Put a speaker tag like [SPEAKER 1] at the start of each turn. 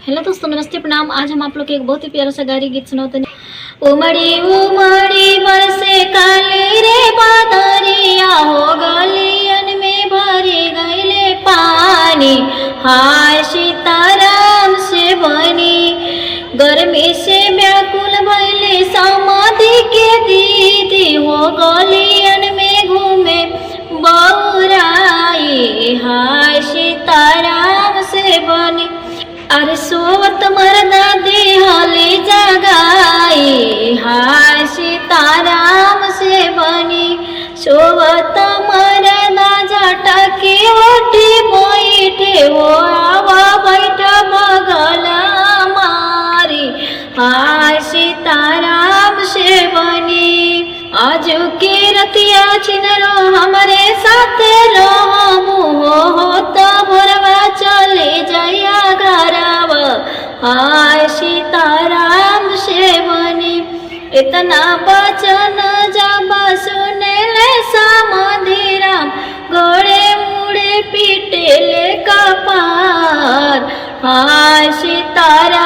[SPEAKER 1] Hello दोस्तों, नमस्ते, प्रणाम। आज हम आप लोग को एक बहुत ही प्यारा सा गारी गीत सुनाते हैं। उमड़ी उमड़ी बरसे काली रे बादरिया, हो गलियन में भरी गईले पानी। हाय सीताराम से बनी, गर्मी से व्याकुल भइले समाधि के दीदी। हो गलियन में घूमे बौराई, हाय सीताराम से बनी। अरे सोवत मरदा देहली जगाई, हाय सीताराम से बनी। सोवत मरदा जटा के ओठी बैठे, हो आवा बैठा बगल मारी, हाय सीताराम से बनी। आज के रतिया छिनरो हमरे साथ रहमु, हो तो भोरवा चले जाया घरवा, हाय सीताराम से बनी। इतना बचन जब सुने ले समाधि राम, घोड़े मुड़े पीटे ले कपार, हाय सीताराम